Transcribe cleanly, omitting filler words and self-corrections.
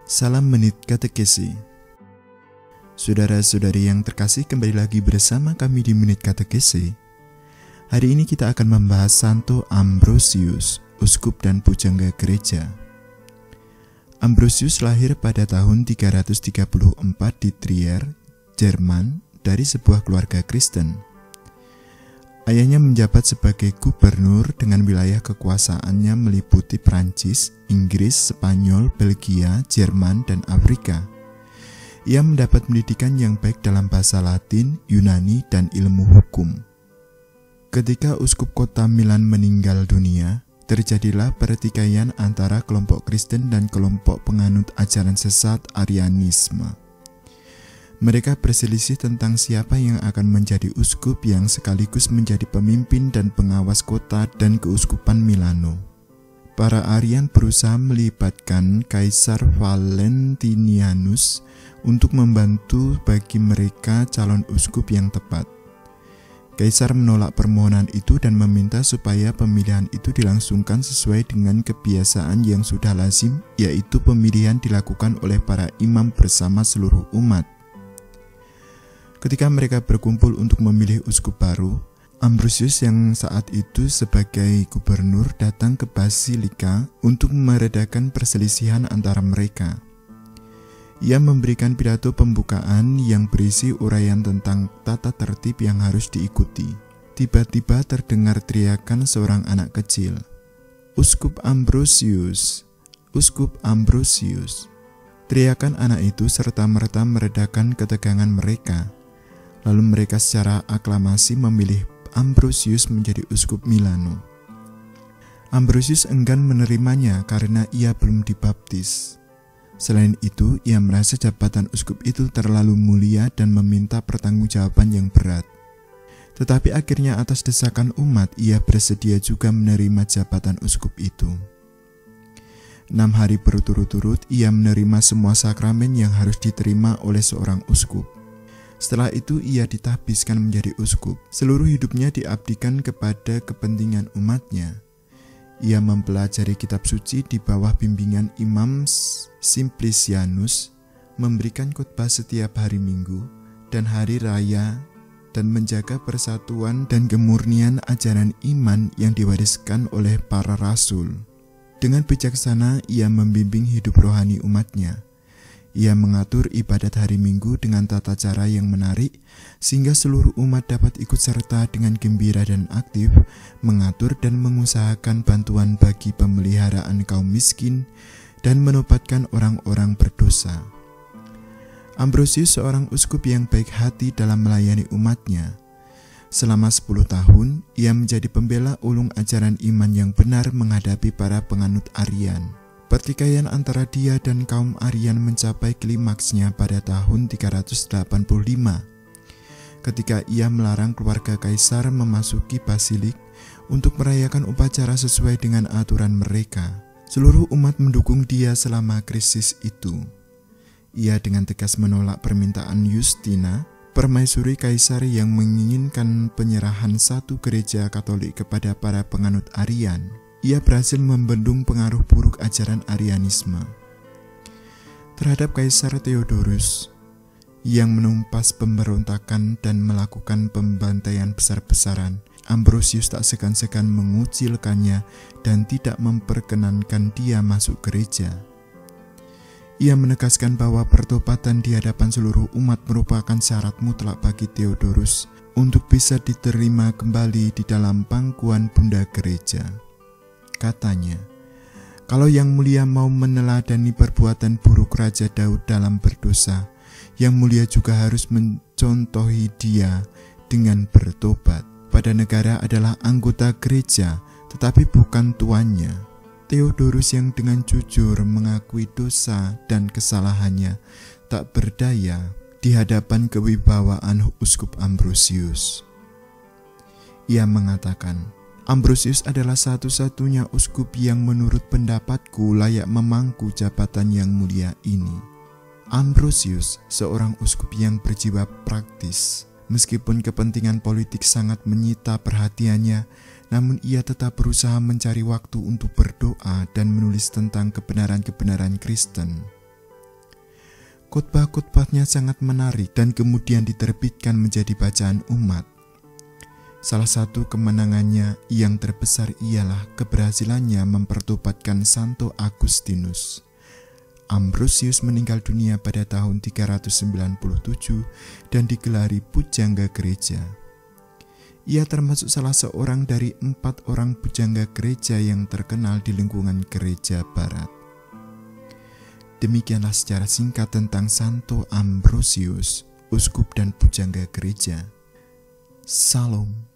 Salam Menit Katekesi. Saudara-saudari yang terkasih, kembali lagi bersama kami di Menit Katekesi. Hari ini kita akan membahas Santo Ambrosius, uskup dan pujangga gereja. Ambrosius lahir pada tahun 334 di Trier, Jerman, dari sebuah keluarga Kristen. Ayahnya menjabat sebagai gubernur dengan wilayah kekuasaannya meliputi Prancis, Inggris, Spanyol, Belgia, Jerman, dan Afrika. Ia mendapat pendidikan yang baik dalam bahasa Latin, Yunani, dan ilmu hukum. Ketika uskup kota Milan meninggal dunia, terjadilah pertikaian antara kelompok Kristen dan kelompok penganut ajaran sesat Arianisme. Mereka berselisih tentang siapa yang akan menjadi uskup yang sekaligus menjadi pemimpin dan pengawas kota dan keuskupan Milano. Para Arian berusaha melibatkan Kaisar Valentinianus untuk membantu bagi mereka calon uskup yang tepat. Kaisar menolak permohonan itu dan meminta supaya pemilihan itu dilangsungkan sesuai dengan kebiasaan yang sudah lazim, yaitu pemilihan dilakukan oleh para imam bersama seluruh umat. Ketika mereka berkumpul untuk memilih uskup baru, Ambrosius yang saat itu sebagai gubernur datang ke Basilika untuk meredakan perselisihan antara mereka. Ia memberikan pidato pembukaan yang berisi uraian tentang tata tertib yang harus diikuti. Tiba-tiba terdengar teriakan seorang anak kecil, "Uskup Ambrosius! Uskup Ambrosius!" Teriakan anak itu serta-merta meredakan ketegangan mereka. Lalu mereka secara aklamasi memilih Ambrosius menjadi uskup Milano. Ambrosius enggan menerimanya karena ia belum dibaptis. Selain itu, ia merasa jabatan uskup itu terlalu mulia dan meminta pertanggungjawaban yang berat. Tetapi akhirnya atas desakan umat, ia bersedia juga menerima jabatan uskup itu. 6 hari berturut-turut, ia menerima semua sakramen yang harus diterima oleh seorang uskup. Setelah itu ia ditahbiskan menjadi uskup. Seluruh hidupnya diabdikan kepada kepentingan umatnya. Ia mempelajari kitab suci di bawah bimbingan Imam Simplicianus, memberikan khotbah setiap hari Minggu dan hari raya, dan menjaga persatuan dan kemurnian ajaran iman yang diwariskan oleh para rasul. Dengan bijaksana ia membimbing hidup rohani umatnya. Ia mengatur ibadat hari Minggu dengan tata cara yang menarik, sehingga seluruh umat dapat ikut serta dengan gembira dan aktif, mengatur dan mengusahakan bantuan bagi pemeliharaan kaum miskin, dan menobatkan orang-orang berdosa. Ambrosius seorang uskup yang baik hati dalam melayani umatnya. Selama 10 tahun, ia menjadi pembela ulung ajaran iman yang benar menghadapi para penganut Arian. Pertikaian antara dia dan kaum Arian mencapai klimaksnya pada tahun 385, ketika ia melarang keluarga kaisar memasuki basilik untuk merayakan upacara sesuai dengan aturan mereka. Seluruh umat mendukung dia selama krisis itu. Ia dengan tegas menolak permintaan Justina, permaisuri kaisar yang menginginkan penyerahan satu gereja Katolik kepada para penganut Arian. Ia berhasil membendung pengaruh buruk ajaran Arianisme. Terhadap Kaisar Theodorus yang menumpas pemberontakan dan melakukan pembantaian besar-besaran, Ambrosius tak segan-segan mengucilkannya dan tidak memperkenankan dia masuk gereja. Ia menegaskan bahwa pertobatan di hadapan seluruh umat merupakan syarat mutlak bagi Theodorus untuk bisa diterima kembali di dalam pangkuan bunda gereja. Katanya, kalau Yang Mulia mau meneladani perbuatan buruk Raja Daud dalam berdosa, Yang Mulia juga harus mencontohi dia dengan bertobat. Pada negara adalah anggota gereja, tetapi bukan tuannya. Theodorus yang dengan jujur mengakui dosa dan kesalahannya tak berdaya di hadapan kewibawaan uskup Ambrosius. Ia mengatakan, Ambrosius adalah satu-satunya uskup yang menurut pendapatku layak memangku jabatan yang mulia ini. Ambrosius, seorang uskup yang berjiwa praktis, meskipun kepentingan politik sangat menyita perhatiannya, namun ia tetap berusaha mencari waktu untuk berdoa dan menulis tentang kebenaran-kebenaran Kristen. Khotbah-khotbahnya sangat menarik dan kemudian diterbitkan menjadi bacaan umat. Salah satu kemenangannya yang terbesar ialah keberhasilannya mempertobatkan Santo Agustinus. Ambrosius meninggal dunia pada tahun 397 dan digelari pujangga gereja. Ia termasuk salah seorang dari 4 orang pujangga gereja yang terkenal di lingkungan gereja barat. Demikianlah secara singkat tentang Santo Ambrosius, uskup dan pujangga gereja. Salam.